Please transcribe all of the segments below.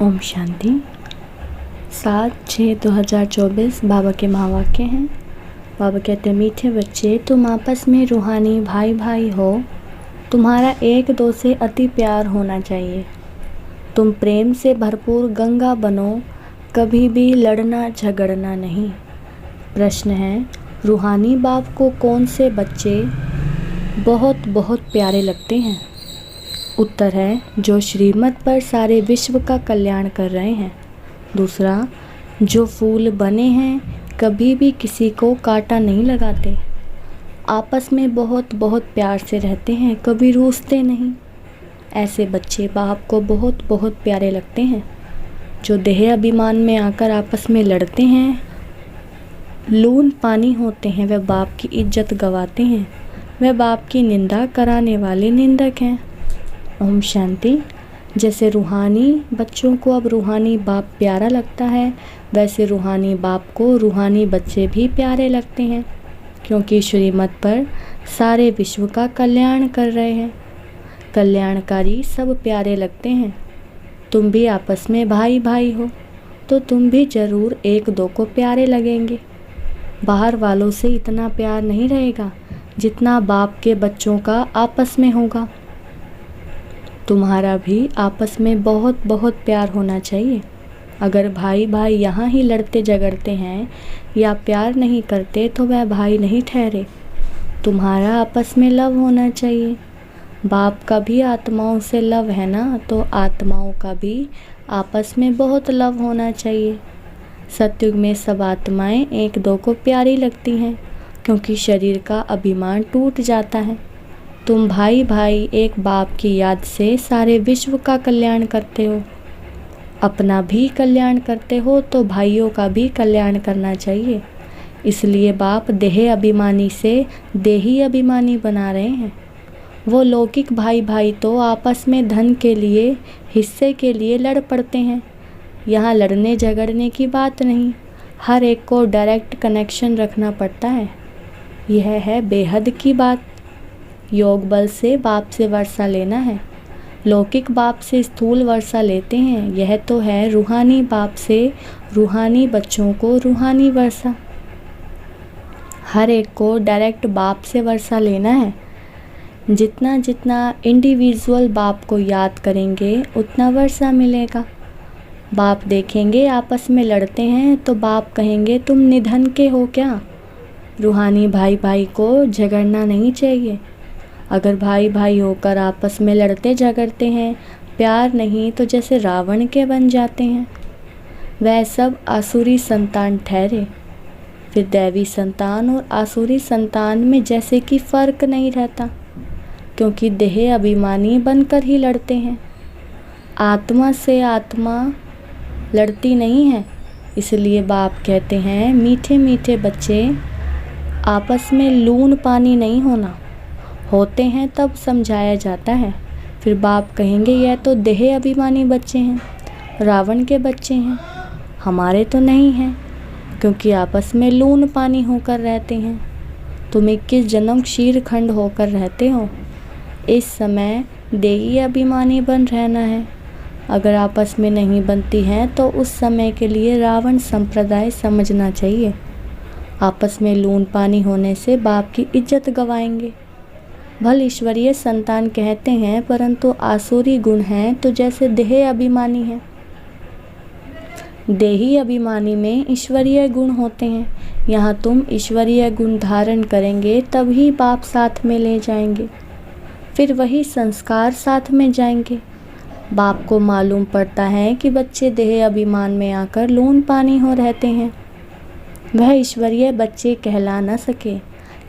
ओम शांति। 7/6/2024 बाबा के महावाक्य हैं। बाबा कहते हैं, मीठे बच्चे, तुम आपस में रूहानी भाई भाई हो। तुम्हारा एक दो से अति प्यार होना चाहिए। तुम प्रेम से भरपूर गंगा बनो, कभी भी लड़ना झगड़ना नहीं। प्रश्न है, रूहानी बाप को कौन से बच्चे बहुत बहुत प्यारे लगते हैं? उत्तर है, जो श्रीमत पर सारे विश्व का कल्याण कर रहे हैं। दूसरा, जो फूल बने हैं, कभी भी किसी को कांटा नहीं लगाते, आपस में बहुत बहुत प्यार से रहते हैं, कभी रूठते नहीं। ऐसे बच्चे बाप को बहुत बहुत प्यारे लगते हैं। जो देह अभिमान में आकर आपस में लड़ते हैं, लून पानी होते हैं, वह बाप की इज्जत गंवाते हैं, वह बाप की निंदा कराने वाले निंदक हैं। ओम शांति। जैसे रूहानी बच्चों को अब रूहानी बाप प्यारा लगता है, वैसे रूहानी बाप को रूहानी बच्चे भी प्यारे लगते हैं, क्योंकि श्रीमत पर सारे विश्व का कल्याण कर रहे हैं। कल्याणकारी सब प्यारे लगते हैं। तुम भी आपस में भाई भाई हो, तो तुम भी जरूर एक दो को प्यारे लगेंगे। बाहर वालों से इतना प्यार नहीं रहेगा जितना बाप के बच्चों का आपस में होगा। तुम्हारा भी आपस में बहुत बहुत प्यार होना चाहिए। अगर भाई भाई यहाँ ही लड़ते झगड़ते हैं या प्यार नहीं करते, तो वह भाई नहीं ठहरे। तुम्हारा आपस में लव होना चाहिए। बाप का भी आत्माओं से लव है ना, तो आत्माओं का भी आपस में बहुत लव होना चाहिए। सतयुग में सब आत्माएं एक दो को प्यारी लगती हैं, क्योंकि शरीर का अभिमान टूट जाता है। तुम भाई भाई एक बाप की याद से सारे विश्व का कल्याण करते हो। अपना भी कल्याण करते हो, तो भाइयों का भी कल्याण करना चाहिए। इसलिए बाप देह अभिमानी से देही अभिमानी बना रहे हैं। वो लौकिक भाई भाई तो आपस में धन के लिए, हिस्से के लिए लड़ पड़ते हैं। यहाँ लड़ने झगड़ने की बात नहीं, हर एक को डायरेक्ट कनेक्शन रखना पड़ता है। यह है बेहद की बात। योग बल से बाप से वर्षा लेना है। लौकिक बाप से स्थूल वर्षा लेते हैं। यह तो है रूहानी बाप से रूहानी बच्चों को रूहानी वर्षा। हर एक को डायरेक्ट बाप से वर्षा लेना है। जितना जितना इंडिविजुअल बाप को याद करेंगे, उतना वर्षा मिलेगा। बाप देखेंगे आपस में लड़ते हैं, तो बाप कहेंगे, तुम निधन के हो क्या? रूहानी भाई भाई को झगड़ना नहीं चाहिए। अगर भाई भाई होकर आपस में लड़ते झगड़ते हैं, प्यार नहीं, तो जैसे रावण के बन जाते हैं। वह सब आसुरी संतान ठहरे। फिर दैवी संतान और आसुरी संतान में जैसे कि फर्क नहीं रहता, क्योंकि देह अभिमानी बनकर ही लड़ते हैं। आत्मा से आत्मा लड़ती नहीं है। इसलिए बाप कहते हैं, मीठे मीठे बच्चे, आपस में लून पानी नहीं होना। होते हैं तब समझाया जाता है। फिर बाप कहेंगे, यह तो देह अभिमानी बच्चे हैं, रावण के बच्चे हैं, हमारे तो नहीं हैं, क्योंकि आपस में लून पानी होकर रहते हैं। तुम 21 जन्म क्षीर खंड होकर रहते हो। इस समय देही अभिमानी बन रहना है। अगर आपस में नहीं बनती हैं, तो उस समय के लिए रावण संप्रदाय समझना चाहिए। आपस में लून पानी होने से बाप की इज्जत गंवाएंगे। भल ईश्वरीय संतान कहते हैं, परंतु आसुरी गुण हैं, तो जैसे देह अभिमानी है। देही अभिमानी में ईश्वरीय गुण होते हैं। यहाँ तुम ईश्वरीय गुण धारण करेंगे, तभी बाप साथ में ले जाएंगे। फिर वही संस्कार साथ में जाएंगे। बाप को मालूम पड़ता है कि बच्चे देह अभिमान में आकर लून पानी हो रहते हैं। वह ईश्वरीय बच्चे कहला न सके।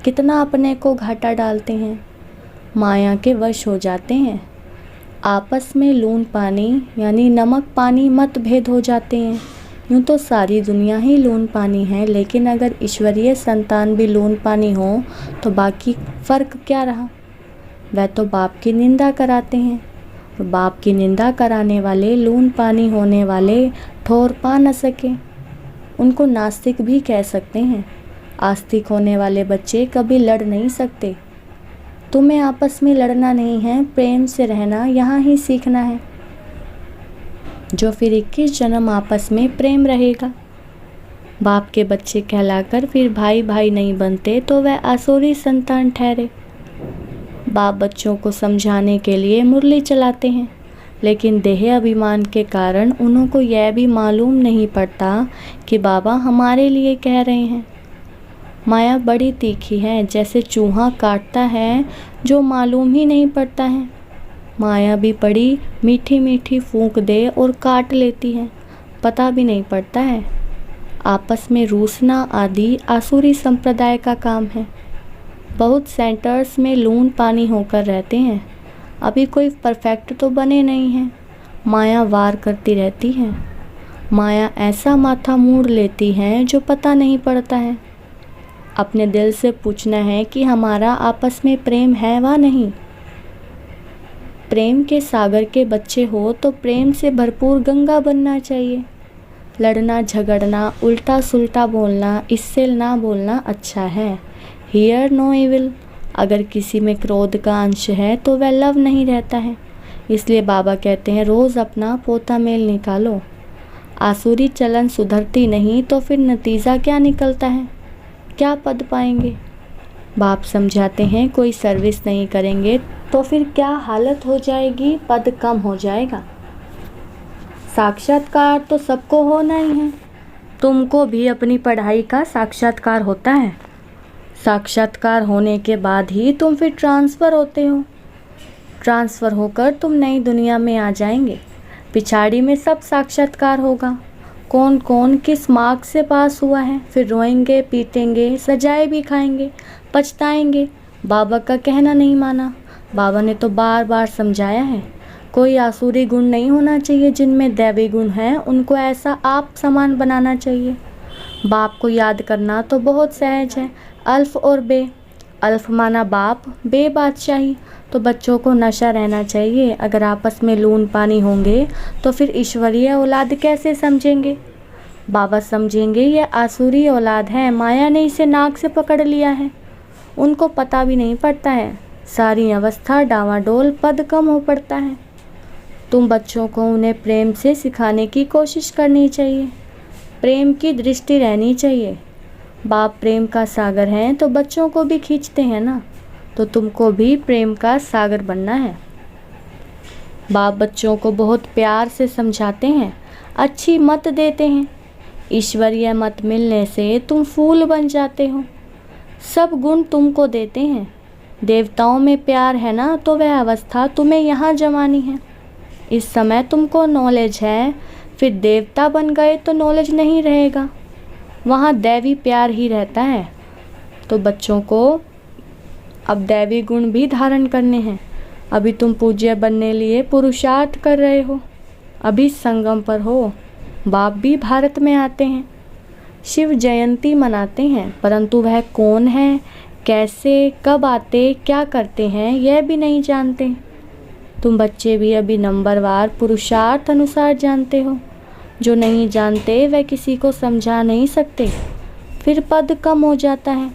कितना अपने को घाटा डालते हैं, माया के वश हो जाते हैं। आपस में लून पानी यानी नमक पानी मतभेद हो जाते हैं। यूँ तो सारी दुनिया ही लून पानी है, लेकिन अगर ईश्वरीय संतान भी लून पानी हो, तो बाकी फ़र्क क्या रहा? वह तो बाप की निंदा कराते हैं। बाप की निंदा कराने वाले, लून पानी होने वाले ठोर पा न सके, उनको नास्तिक भी कह सकते हैं। आस्तिक होने वाले बच्चे कभी लड़ नहीं सकते। तुम्हें आपस में लड़ना नहीं है, प्रेम से रहना यहाँ ही सीखना है। जो फिर 21 जन्म आपस में प्रेम रहेगा। बाप के बच्चे कहलाकर फिर भाई भाई नहीं बनते तो वह आसुरी संतान ठहरे। बाप बच्चों को समझाने के लिए मुरली चलाते हैं, लेकिन देह अभिमान के कारण उनको यह भी मालूम नहीं पड़ता कि बाबा हमारे लिए कह रहे हैं। माया बड़ी तीखी है, जैसे चूहा काटता है जो मालूम ही नहीं पड़ता है। माया भी बड़ी मीठी मीठी फूंक दे और काट लेती है, पता भी नहीं पड़ता है। आपस में रूसना आदि आसुरी संप्रदाय का काम है। बहुत सेंटर्स में लून पानी होकर रहते हैं, अभी कोई परफेक्ट तो बने नहीं हैं। माया वार करती रहती है। माया ऐसा माथा मोड़ लेती है जो पता नहीं पड़ता है। अपने दिल से पूछना है कि हमारा आपस में प्रेम है वा नहीं। प्रेम के सागर के बच्चे हो तो प्रेम से भरपूर गंगा बनना चाहिए। लड़ना झगड़ना उल्टा सुल्टा बोलना इससे ना बोलना अच्छा है। Hear no evil. अगर किसी में क्रोध का अंश है तो वह लव नहीं रहता है। इसलिए बाबा कहते हैं रोज़ अपना पोता मेल निकालो। आसुरी चलन सुधरती नहीं तो फिर नतीजा क्या निकलता है, क्या पद पाएंगे। बाप समझाते हैं कोई सर्विस नहीं करेंगे तो फिर क्या हालत हो जाएगी, पद कम हो जाएगा। साक्षात्कार तो सबको होना ही है। तुमको भी अपनी पढ़ाई का साक्षात्कार होता है। साक्षात्कार होने के बाद ही तुम फिर ट्रांसफ़र होते हो। ट्रांसफ़र होकर तुम नई दुनिया में आ जाएंगे। पिछाड़ी में सब साक्षात्कार होगा, कौन कौन किस मार्क्स से पास हुआ है। फिर रोएंगे पीटेंगे, सजाए भी खाएंगे, पछताएंगे। बाबा का कहना नहीं माना। बाबा ने तो बार बार समझाया है, कोई आसुरी गुण नहीं होना चाहिए। जिनमें दैवी गुण है उनको ऐसा आप समान बनाना चाहिए। बाप को याद करना तो बहुत सहज है। अल्फ और बे। अल्फ माना बाप, बे बादशाही। तो बच्चों को नशा रहना चाहिए। अगर आपस में लून पानी होंगे तो फिर ईश्वरीय औलाद कैसे समझेंगे। बाबा समझेंगे ये आसुरी औलाद है, माया ने इसे नाक से पकड़ लिया है। उनको पता भी नहीं पड़ता है। सारी अवस्था डावाडोल, पद कम हो पड़ता है। तुम बच्चों को उन्हें प्रेम से सिखाने की कोशिश करनी चाहिए। प्रेम की दृष्टि रहनी चाहिए। बाप प्रेम का सागर हैं तो बच्चों को भी खींचते हैं ना, तो तुमको भी प्रेम का सागर बनना है। बाप बच्चों को बहुत प्यार से समझाते हैं, अच्छी मत देते हैं। ईश्वरीय मत मिलने से तुम फूल बन जाते हो। सब गुण तुमको देते हैं। देवताओं में प्यार है ना, तो वह अवस्था तुम्हें यहाँ जमानी है। इस समय तुमको नॉलेज है, फिर देवता बन गए तो नॉलेज नहीं रहेगा, वहाँ दैवी प्यार ही रहता है। तो बच्चों को अब दैवी गुण भी धारण करने हैं। अभी तुम पूज्य बनने लिए पुरुषार्थ कर रहे हो, अभी संगम पर हो। बाप भी भारत में आते हैं, शिव जयंती मनाते हैं, परंतु वह कौन है, कैसे, कब आते, क्या करते हैं, यह भी नहीं जानते। तुम बच्चे भी अभी नंबरवार पुरुषार्थ अनुसार जानते हो। जो नहीं जानते वह किसी को समझा नहीं सकते, फिर पद कम हो जाता है।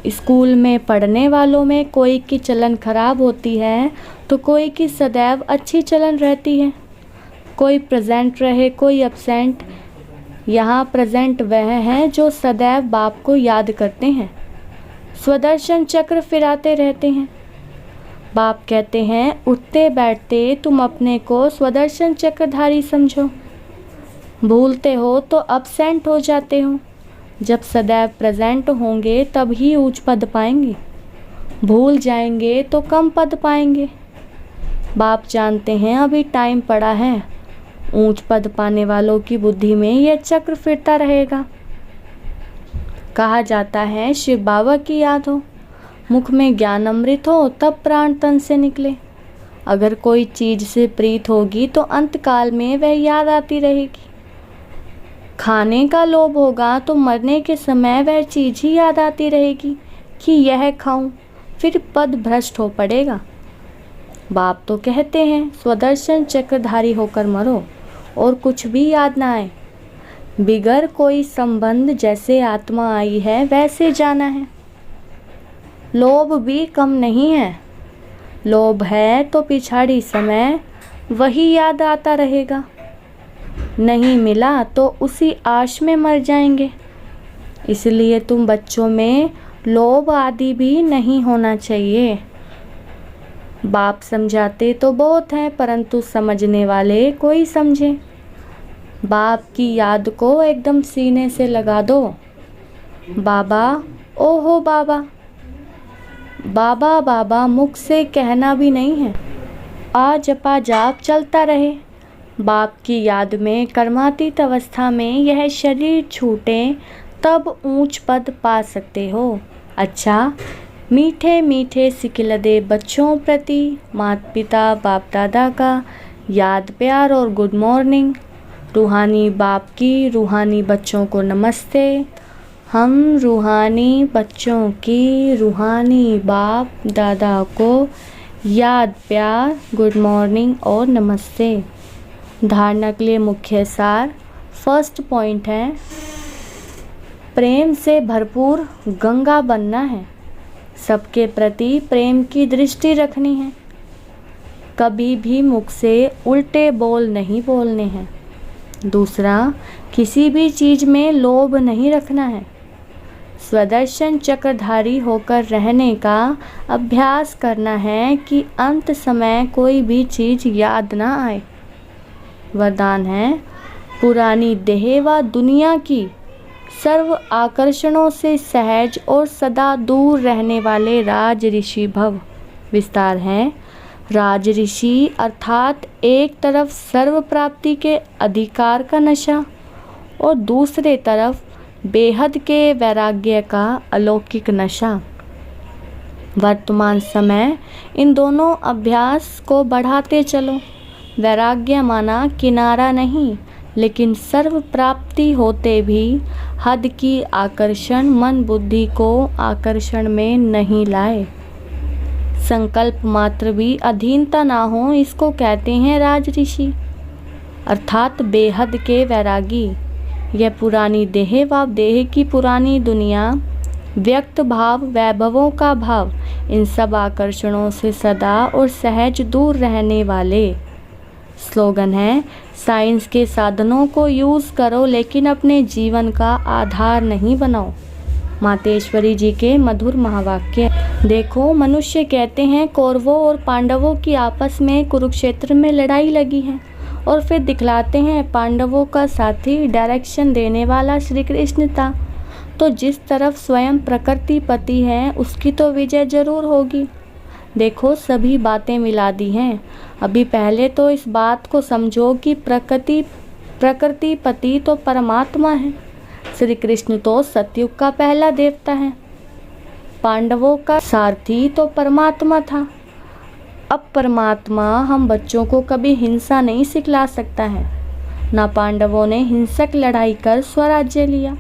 स्कूल में पढ़ने वालों में कोई की चलन खराब होती है तो कोई की सदैव अच्छी चलन रहती है। कोई प्रेजेंट रहे, कोई एब्सेंट। यहाँ प्रेजेंट वह हैं जो सदैव बाप को याद करते हैं, स्वदर्शन चक्र फिराते रहते हैं। बाप कहते हैं उठते बैठते तुम अपने को स्वदर्शन चक्रधारी समझो। भूलते हो तो अब्सेंट हो जाते हो। जब सदैव प्रेजेंट होंगे तब ही ऊंच पद पाएंगे, भूल जाएंगे तो कम पद पाएंगे। बाप जानते हैं अभी टाइम पड़ा है। ऊंच पद पाने वालों की बुद्धि में यह चक्र फिरता रहेगा। कहा जाता है शिव बाबा की याद हो, मुख में ज्ञान अमृत हो, तब प्राण तन से निकले। अगर कोई चीज़ से प्रीत होगी तो अंतकाल में वह याद आती रहेगी। खाने का लोभ होगा तो मरने के समय वह चीज़ ही याद आती रहेगी कि यह खाऊं, फिर पद भ्रष्ट हो पड़ेगा। बाप तो कहते हैं स्वदर्शन चक्रधारी होकर मरो और कुछ भी याद ना आए। बिगर कोई संबंध जैसे आत्मा आई है वैसे जाना है। लोभ भी कम नहीं है। लोभ है तो पिछाड़ी समय वही याद आता रहेगा। नहीं मिला तो उसी आश में मर जाएंगे। इसलिए तुम बच्चों में लोभ आदि भी नहीं होना चाहिए। बाप समझाते तो बहुत हैं, परंतु समझने वाले कोई समझे। बाप की याद को एकदम सीने से लगा दो। बाबा, ओहो बाबा। बाबा बाबा मुख से कहना भी नहीं है। आ जपा जाप चलता रहे। बाप की याद में कर्मातीत अवस्था में यह शरीर छूटे तब ऊंच पद पा सकते हो। अच्छा, मीठे मीठे सिकिलदे बच्चों प्रति माता पिता बाप दादा का याद प्यार और गुड मॉर्निंग। रूहानी बाप की रूहानी बच्चों को नमस्ते। हम रूहानी बच्चों की रूहानी बाप दादा को याद प्यार गुड मॉर्निंग और नमस्ते। धारणा के लिए मुख्य सार। फर्स्ट पॉइंट है, प्रेम से भरपूर गंगा बनना है। सबके प्रति प्रेम की दृष्टि रखनी है। कभी भी मुख से उल्टे बोल नहीं बोलने हैं। दूसरा, किसी भी चीज़ में लोभ नहीं रखना है। स्वदर्शन चक्रधारी होकर रहने का अभ्यास करना है कि अंत समय कोई भी चीज़ याद ना आए। वरदान है, पुरानी देह व दुनिया की सर्व आकर्षणों से सहज और सदा दूर रहने वाले राज ऋषि भव। विस्तार है, राज ऋषि अर्थात एक तरफ सर्व प्राप्ति के अधिकार का नशा और दूसरे तरफ बेहद के वैराग्य का अलौकिक नशा। वर्तमान समय इन दोनों अभ्यास को बढ़ाते चलो। वैराग्य माना किनारा नहीं, लेकिन सर्व प्राप्ति होते भी हद की आकर्षण मन बुद्धि को आकर्षण में नहीं लाए। संकल्प मात्र भी अधीनता ना हो, इसको कहते हैं राज ऋषि अर्थात बेहद के वैरागी। यह पुरानी देह व देह की पुरानी दुनिया, व्यक्त भाव वैभवों का भाव, इन सब आकर्षणों से सदा और सहज दूर रहने वाले। स्लोगन है, साइंस के साधनों को यूज़ करो लेकिन अपने जीवन का आधार नहीं बनाओ। मातेश्वरी जी के मधुर महावाक्य। देखो, मनुष्य कहते हैं कौरवों और पांडवों की आपस में कुरुक्षेत्र में लड़ाई लगी है और फिर दिखलाते हैं पांडवों का साथी डायरेक्शन देने वाला श्री कृष्ण था। तो जिस तरफ स्वयं प्रकृति पति है उसकी तो विजय जरूर होगी। देखो, सभी बातें मिला दी हैं। अभी पहले तो इस बात को समझो कि प्रकृति पति तो परमात्मा है। श्री कृष्ण तो सतयुग का पहला देवता है। पांडवों का सारथी तो परमात्मा था। अब परमात्मा हम बच्चों को कभी हिंसा नहीं सिखला सकता है। ना पांडवों ने हिंसक लड़ाई कर स्वराज्य लिया।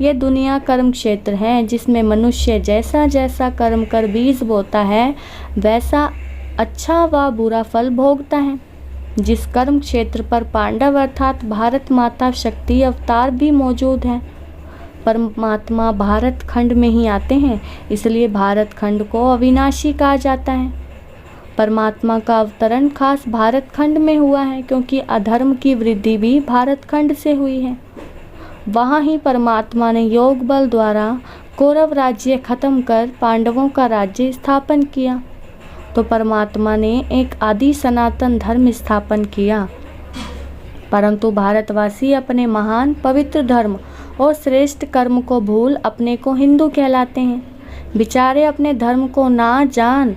यह दुनिया कर्म क्षेत्र है जिसमें मनुष्य जैसा जैसा कर्म कर बीज बोता है वैसा अच्छा व बुरा फल भोगता है। जिस कर्म क्षेत्र पर पांडव अर्थात भारत माता शक्ति अवतार भी मौजूद हैं, परमात्मा भारत खंड में ही आते हैं, इसलिए भारत खंड को अविनाशी कहा जाता है। परमात्मा का अवतरण खास भारत खंड में हुआ है क्योंकि अधर्म की वृद्धि भी भारत खंड से हुई है। वहाँ ही परमात्मा ने योग बल द्वारा कौरव राज्य खत्म कर पांडवों का राज्य स्थापन किया। तो परमात्मा ने एक आदि सनातन धर्म स्थापन किया, परंतु भारतवासी अपने महान पवित्र धर्म और श्रेष्ठ कर्म को भूल अपने को हिंदू कहलाते हैं। बेचारे अपने धर्म को ना जान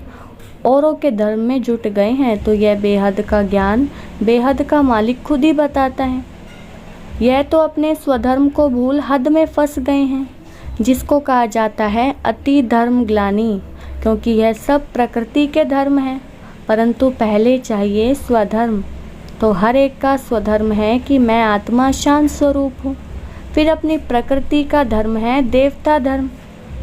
औरों के धर्म में जुट गए हैं। तो यह बेहद का ज्ञान बेहद का मालिक खुद ही बताता है। यह तो अपने स्वधर्म को भूल हद में फंस गए हैं, जिसको कहा जाता है अति धर्म ग्लानि, क्योंकि यह सब प्रकृति के धर्म हैं। परंतु पहले चाहिए स्वधर्म। तो हर एक का स्वधर्म है कि मैं आत्मा शांत स्वरूप हूँ। फिर अपनी प्रकृति का धर्म है देवता धर्म।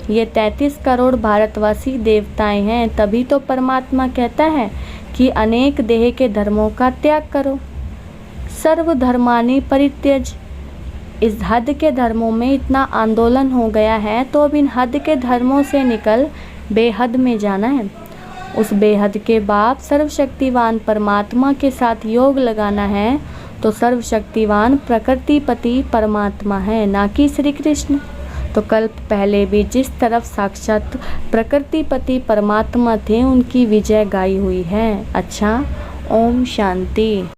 ये 33 करोड़ भारतवासी देवताएं हैं। तभी तो परमात्मा कहता है कि अनेक देह के धर्मों का त्याग करो। सर्वधर्मानि परित्यज। इस हद के धर्मों में इतना आंदोलन हो गया है, तो अब इन हद के धर्मों से निकल बेहद में जाना है। उस बेहद के बाप सर्वशक्तिवान परमात्मा के साथ योग लगाना है तो सर्वशक्तिवान प्रकृतिपति परमात्मा है, ना कि श्री कृष्ण। तो कल्प पहले भी जिस तरफ साक्षात प्रकृतिपति परमात्मा थे उनकी विजय गाई हुई है। अच्छा, ओम शांति।